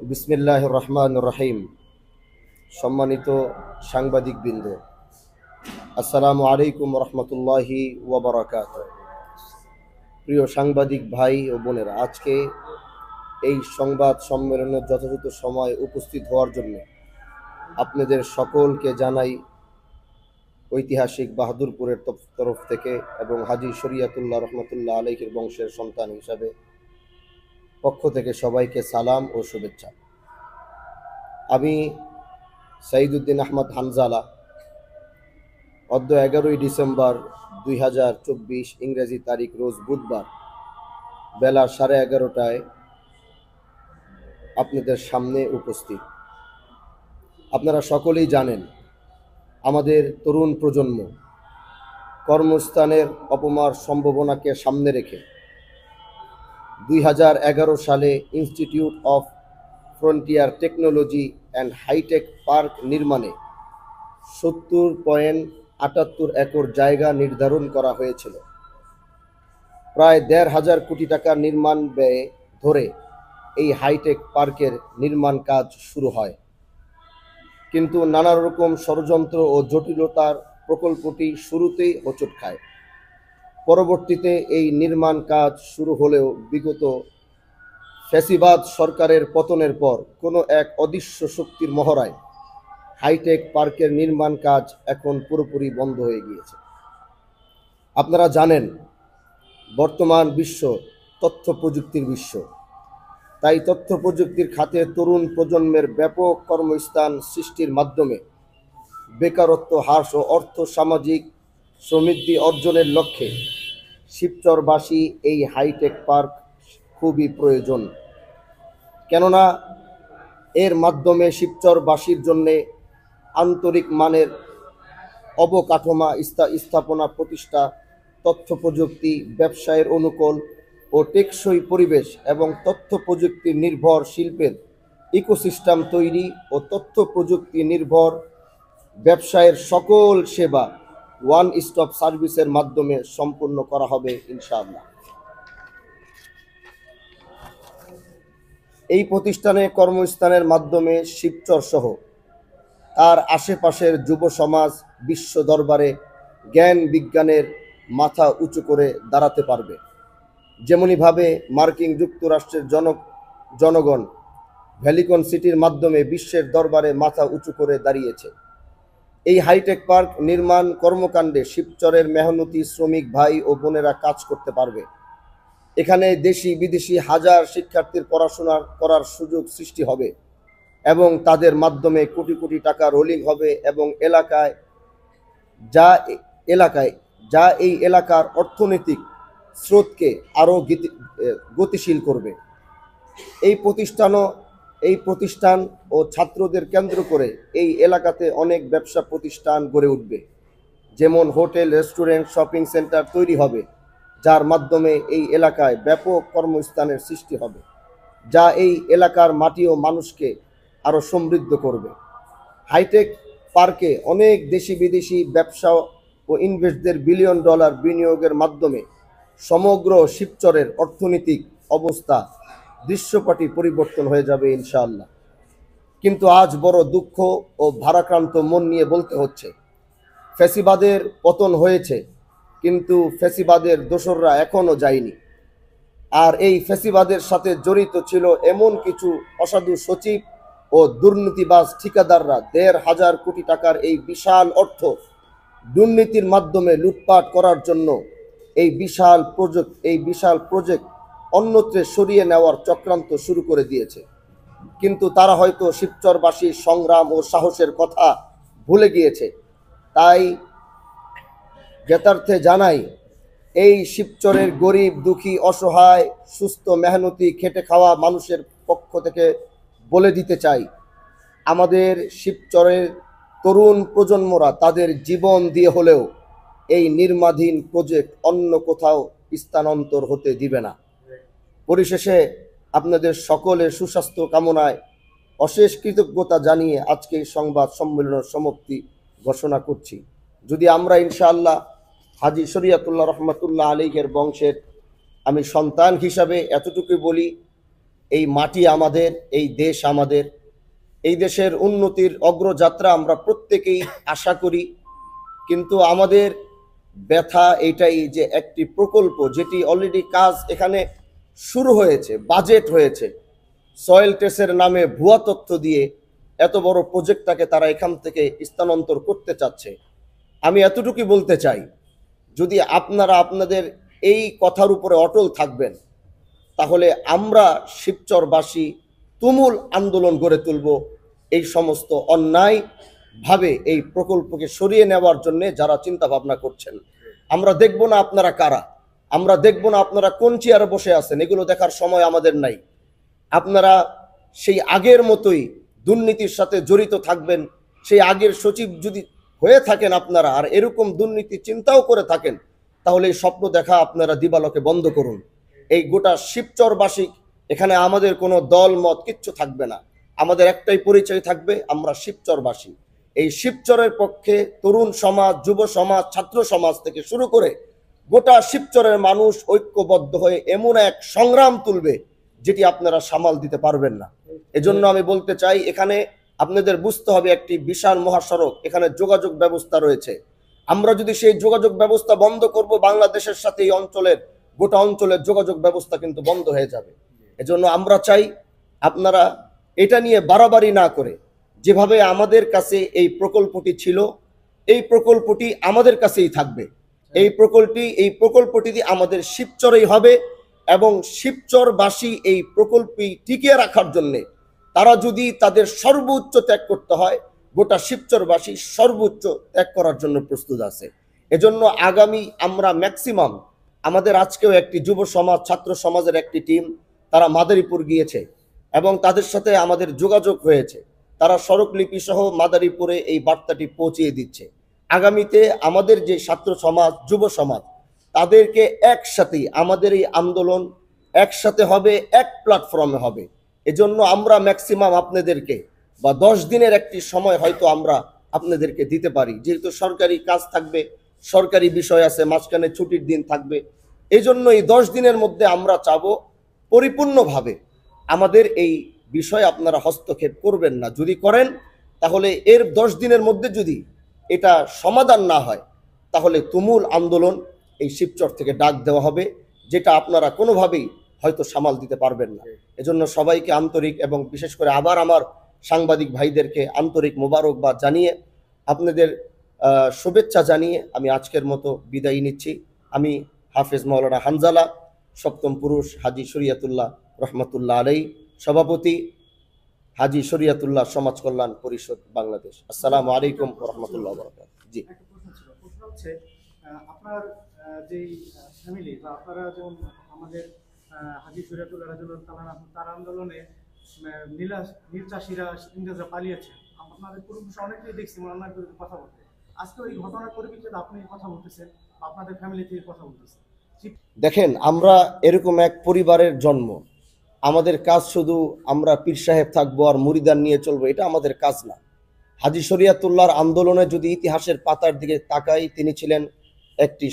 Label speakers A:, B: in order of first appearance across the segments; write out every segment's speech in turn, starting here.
A: বিসমিল্লাহির রহমানির রহিম। সম্মানিত সাংবাদিকবৃন্দ, আসসালামু আলাইকুম রহমতুল্লাহি ওয়া বারাকাতুহু। প্রিয় সাংবাদিক ভাই ও বোনেরা, আজকে এই সংবাদ সম্মেলনের যথাযথ সময় উপস্থিত হওয়ার জন্য আপনাদের সকলকে জানাই ঐতিহাসিক বাহাদুরপুরের তরফ থেকে এবং হাজী শরিয়াতুল্লাহ রহমতুল্লাহ আলাইহির বংশের সন্তান হিসাবে পক্ষ থেকে সবাইকে সালাম ও শুভেচ্ছা। আমি সাইদুদ্দিন আহমদ হানজালা অদ্য 11ই ডিসেম্বর 2024 ইংরেজি তারিখ রোজ বুধবার বেলা 11:30টায় আপনাদের সামনে উপস্থিত। আপনারা সকলেই জানেন, আমাদের তরুণ প্রজন্ম কর্মস্থানের অপমার সম্ভাবনাকে সামনে রেখে 2011 সালে institute of frontier technology and hitech park নির্মাণে 70.78 একর জায়গা নির্ধারণ করা হয়েছিল। প্রায় 1,500 কোটি টাকা নির্মাণ ব্যয়ে ধরে এই হাইটেক পার্কের নির্মাণ কাজ শুরু হয়, কিন্তু নানা রকম ষড়যন্ত্র ও জটিলতার প্রকল্পটি শুরুতেই হোঁচট খায়। পরবর্তীতে এই নির্মাণ কাজ শুরু হলেও বিগত ফ্যাসিবাদ সরকারের পতনের পর কোনো এক অদৃশ্য শক্তির মহড়ায় হাইটেক পার্কের নির্মাণ কাজ এখন পুরোপুরি বন্ধ হয়ে গিয়েছে। আপনারা জানেন, বর্তমান বিশ্ব তথ্য প্রযুক্তির বিশ্ব। তাই তথ্য প্রযুক্তির খাতে তরুণ প্রজন্মের ব্যাপক কর্মস্থান সৃষ্টির মাধ্যমে বেকারত্ব হ্রাস ও অর্থ সামাজিক সমৃদ্ধি অর্জনের লক্ষ্যে শিবচরবাসী এই হাইটেক পার্ক খুবই প্রয়োজন। কেননা এর মাধ্যমে শিবচরবাসীর জন্যে আন্তরিক মানের অবকাঠামো স্থাপনা প্রতিষ্ঠা, তথ্য প্রযুক্তি ব্যবসায়ের অনুকূল ও টেকসই পরিবেশ এবং তথ্য প্রযুক্তি নির্ভর শিল্পের ইকোসিস্টেম তৈরি ও তথ্য প্রযুক্তি নির্ভর ব্যবসায়ের সকল সেবা ওয়ান স্টপ সার্ভিসের মাধ্যমে সম্পূর্ণ করা হবে ইনশাআল্লাহ। এই প্রতিষ্ঠানে কর্মস্থানের মাধ্যমে শিবচর সহ তার আশেপাশের যুব সমাজ বিশ্ব দরবারে জ্ঞান বিজ্ঞানের মাথা উঁচু করে দাঁড়াতে পারবে। যেমনিভাবে মার্কিন যুক্তরাষ্ট্রের জনগণ ভ্যালিকন সিটির মাধ্যমে বিশ্বের দরবারে মাথা উঁচু করে দাঁড়িয়েছে। এই হাইটেক পার্ক নির্মাণ কর্মকাণ্ডে শিবচরের মেহনতি শ্রমিক ভাই ও বোনেরা কাজ করতে পারবে। এখানে দেশি বিদেশি হাজার শিক্ষার্থীর পড়াশোনা করার সুযোগ সৃষ্টি হবে এবং তাদের মাধ্যমে কোটি কোটি টাকা রোলিং হবে এবং যা এই এলাকার অর্থনৈতিক স্রোতকে আরও গতিশীল করবে। এই প্রতিষ্ঠান ও ছাত্রদের কেন্দ্র করে এই এলাকাতে অনেক ব্যবসা প্রতিষ্ঠান গড়ে উঠবে, যেমন হোটেল, রেস্টুরেন্ট, শপিং সেন্টার তৈরি হবে, যার মাধ্যমে এই এলাকায় ব্যাপক কর্মস্থানের সৃষ্টি হবে, যা এই এলাকার মাটি ও মানুষকে আরও সমৃদ্ধ করবে। হাইটেক পার্কে অনেক দেশি বিদেশি ব্যবসা ও ইনভেস্টরদের বিলিয়ন ডলার বিনিয়োগের মাধ্যমে সমগ্র শিবচরের অর্থনৈতিক অবস্থা দৃশ্যপটই পরিবর্তন হয়ে যাবে ইনশাআল্লাহ। কিন্তু আজ বড় দুঃখ ও ভারাক্রান্ত মন নিয়ে বলতে হচ্ছে, ফ্যাসিবাদের পতন হয়েছে, কিন্তু ফ্যাসিবাদের দোসররা এখনও যায়নি। আর এই ফ্যাসিবাদের সাথে জড়িত ছিল এমন কিছু অসাধু সচিব ও দুর্নীতিবাজ ঠিকাদাররা 1,500 কোটি টাকার এই বিশাল অর্থ দুর্নীতির মাধ্যমে লুটপাট করার জন্য এই বিশাল প্রজেক্ট অন্যত্রে সরিয়ে নেওয়ার চক্রান্ত শুরু করে দিয়েছে। কিন্তু তারা হয়তো শিবচরবাসীর সংগ্রাম ও সাহসের কথা ভুলে গিয়েছে। তাই যথার্থে জানাই, এই শিবচরের গরিব, দুঃখী, অসহায়, সুস্থ, মেহনতি, খেটে খাওয়া মানুষের পক্ষ থেকে বলে দিতে চাই, আমাদের শিবচরের তরুণ প্রজন্মরা তাদের জীবন দিয়ে হলেও এই নির্মাণাধীন প্রজেক্ট অন্য কোথাও স্থানান্তর হতে দিবে না। পরিশেষে আপনাদের সকলের সুস্বাস্থ্য কামনায় অশেষ কৃতজ্ঞতা জানিয়ে আজকে এই সংবাদ সম্মেলনের সমাপ্তি ঘোষণা করছি। যদি আমরা ইনশাআল্লাহ হাজী শরিয়াতুল্লাহ রহমতুল্লাহ আলাইহির বংশের আমি সন্তান হিসাবে এতটুকু বলি, এই মাটি আমাদের, এই দেশ আমাদের, এই দেশের উন্নতির অগ্রযাত্রা আমরা প্রত্যেকেই আশা করি। কিন্তু আমাদের ব্যথা এটাই যে একটি প্রকল্প যেটি অলরেডি কাজ এখানে শুরু হয়েছে, বাজেট হয়েছে, সয়েল টেস্টের নামে ভুয়া তথ্য দিয়ে এত বড় প্রজেক্টটাকে তারা এখান থেকে স্থানান্তর করতে চাচ্ছে। আমি এতটুকুই বলতে চাই, যদি আপনারা আপনাদের এই কথার উপরে অটল থাকবেন, তাহলে আমরা শিবচরবাসী তুমুল আন্দোলন গড়ে তুলব এই সমস্ত অন্যায় ভাবে এই প্রকল্পকে সরিয়ে নেওয়ার জন্য যারা চিন্তা ভাবনা করছেন। আমরা দেখব না আপনারা কারা, আমরা দেখব না আপনারা কোন চেয়ারে বসে আছেন, এগুলো দেখার সময় আমাদের নাই। আপনারা সেই আগের মতোই দুর্নীতির সাথে জড়িত থাকবেন। সেই আগের সচিব যদি হয়ে থাকেন আপনারা, আর এরকম দুর্নীতি চিন্তাও করে থাকেন, তাহলে এই স্বপ্ন দেখা আপনারা দিবালোকে বন্ধ করুন। এই গোটা শিবচরবাসী, এখানে আমাদের কোনো দল মত কিচ্ছু থাকবে না, আমাদের একটাই পরিচয় থাকবে, আমরা শিবচরবাসী। এই শিবচরের পক্ষে তরুণ সমাজ, যুব সমাজ, ছাত্র সমাজ থেকে শুরু করে গোটা শিবচরের মানুষ ঐক্যবদ্ধ হয়ে এমন এক সংগ্রাম তুলবে যেটি আপনারা সামাল দিতে পারবেন না। এজন্য আমি বলতে চাই, এখানে আপনাদের বুঝতে হবে একটি বিশাল মহাসড়ক, এখানে যোগাযোগ ব্যবস্থা রয়েছে। আমরা যদি সেই যোগাযোগ ব্যবস্থা বন্ধ করব, বাংলাদেশের সাথে এই অঞ্চলের গোটা অঞ্চলের যোগাযোগ ব্যবস্থা কিন্তু বন্ধ হয়ে যাবে। এজন্য আমরা চাই আপনারা এটা নিয়ে বাড়াবাড়ি না করে, যেভাবে আমাদের কাছে এই প্রকল্পটি ছিল, এই প্রকল্পটি আমাদের কাছেই থাকবে। এই প্রকল্পটি আমাদের শিবচরেই হবে, এবং শিবচরবাসী এই প্রকল্পটি টিকিয়ে রাখার জন্যে তারা যদি তাদের সর্বোচ্চ ত্যাগ করতে হয়, গোটা শিবচরবাসী সর্বোচ্চ ত্যাগ করার জন্য প্রস্তুত আছে। এজন্য আগামী আমরা ম্যাক্সিমাম, আমাদের আজকেও একটি যুব সমাজ, ছাত্র সমাজের একটি টিম, তারা মাদারীপুর গিয়েছে এবং তাদের সাথে আমাদের যোগাযোগ হয়েছে। তারা স্মারকলিপি সহ মাদারীপুরে এই বার্তাটি পৌঁছিয়ে দিচ্ছে। আগামীতে আমাদের যে ছাত্র সমাজ, যুব সমাজ, তাদেরকে একসাথেই আমাদের এই আন্দোলন একসাথে হবে, এক প্ল্যাটফর্মে হবে। এজন্য আমরা ম্যাক্সিমাম আপনাদেরকে বা 10 দিনের একটি সময় হয়তো আমরা আপনাদেরকে দিতে পারি, যেহেতু সরকারি কাজ থাকবে, সরকারি বিষয় আছে, মাঝখানে ছুটির দিন থাকবে। এই জন্য এই 10 দিনের মধ্যে আমরা চাবো পরিপূর্ণভাবে আমাদের এই বিষয়ে আপনারা হস্তক্ষেপ করবেন না। যদি করেন, তাহলে এর 10 দিনের মধ্যে যদি এটা সমাধান না হয়, তাহলে তুমুল আন্দোলন এই শিবচর থেকে ডাক দেওয়া হবে, যেটা আপনারা কোনোভাবেই হয়তো সামাল দিতে পারবেন না। এজন্য সবাইকে আন্তরিক এবং বিশেষ করে আবার আমার সাংবাদিক ভাইদেরকে আন্তরিক মোবারকবাদ জানিয়ে, আপনাদের শুভেচ্ছা জানিয়ে আমি আজকের মতো বিদায় নিচ্ছি। আমি হাফেজ মাওলানা হানজালা, সপ্তম পুরুষ হাজী শরিয়াতুল্লাহ রহমতুল্লাহ আলাই, সভাপতি হাজী শরিয়াতুল্লাহ সমাজ কল্যাণ পরিষদ বাংলাদেশ। আসসালামু আলাইকুম ওয়া রাহমাতুল্লাহি ওয়া বারাকাতুহু। জি,
B: একটা প্রশ্ন ছিল। প্রশ্ন হচ্ছে, আপনার যেই ফ্যামিলি বা আপনারা যেমন আমাদের হাজী শরিয়াতুল্লাহ রাদিয়াল্লাহু তাআলা তার আন্দোলনে নীল চাষিরা, ইংরেজরা পালিয়েছে, আপনাদের পূর্বপুরুষ অনেকেই দেখছি ওনার বিরুদ্ধে কথা বলতে। আজকে ওই ঘটনার পরিপ্রেক্ষিতে আপনি কথা বলতেছেন, আপনাদের ফ্যামিলি থেকে কথা বলতেছেন।
A: দেখেন, আমরা এরকম এক পরিবারের জন্ম, আমাদের কাজ শুধু আমরা পীর সাহেব থাকবো আর মুরিদান নিয়ে চলবো, এটা আমাদের কাজ না। হাজী শরিয়াতুল্লাহর আন্দোলনে যদি ইতিহাসের পাতার দিকে তাকাই, তিনি ছিলেন একটি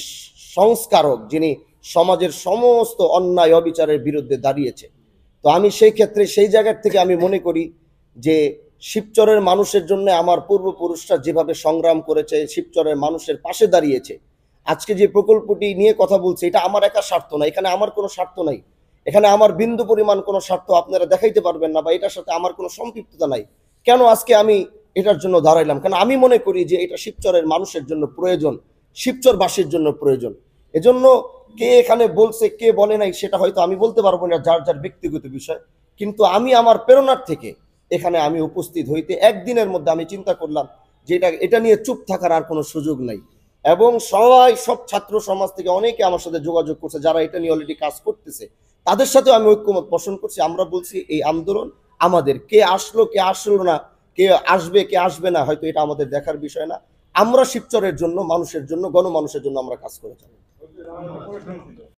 A: সংস্কারক, যিনি সমাজের সমস্ত অন্যায় অবিচারের বিরুদ্ধে দাঁড়িয়েছে। তো আমি সেই ক্ষেত্রে সেই জায়গার থেকে আমি মনে করি যে শিবচরের মানুষের জন্য আমার পূর্বপুরুষরা যেভাবে সংগ্রাম করেছে, শিবচরের মানুষের পাশে দাঁড়িয়েছে, আজকে যে প্রকল্পটি নিয়ে কথা বলছে, এটা আমার একা স্বার্থ না, এখানে আমার কোনো স্বার্থ নাই, এখানে আমার বিন্দু পরিমাণ কোনো স্বার্থ আপনারা দেখাইতে পারবেন না, বা এটার সাথে আমার কোনো সম্পৃক্ততা নাই। কেন আজকে আমি এটার জন্য দাঁড়াইলাম? কারণ আমি মনে করি যে এটা শিবচরের মানুষের জন্য প্রয়োজন, শিবচরবাসীর জন্য প্রয়োজন। এজন্য কে এখানে বলছে, কে বলে নাই, সেটা হয়তো আমি বলতে পারবো না, যার যার ব্যক্তিগত বিষয়। কিন্তু আমি আমার প্রেরণার থেকে এখানে আমি উপস্থিত হইতে একদিনের মধ্যে আমি চিন্তা করলাম যে এটা নিয়ে চুপ থাকার আর কোনো সুযোগ নাই। এবং সব ছাত্র সমাজ থেকে অনেকে আমার সাথে যোগাযোগ করছে, যারা এটা নিয়ে অলরেডি কাজ করতেছে, তাদের সাথেও আমি ঐক্যমত পোষণ করছি। আমরা বলছি এই আন্দোলন আমাদের, কে আসলো কে আসলো না, কে আসবে কে আসবে না, হয়তো এটা আমাদের দেখার বিষয় না। আমরা শিবচরের জন্য, মানুষের জন্য, গণমানুষের জন্য আমরা কাজ করে যাবো।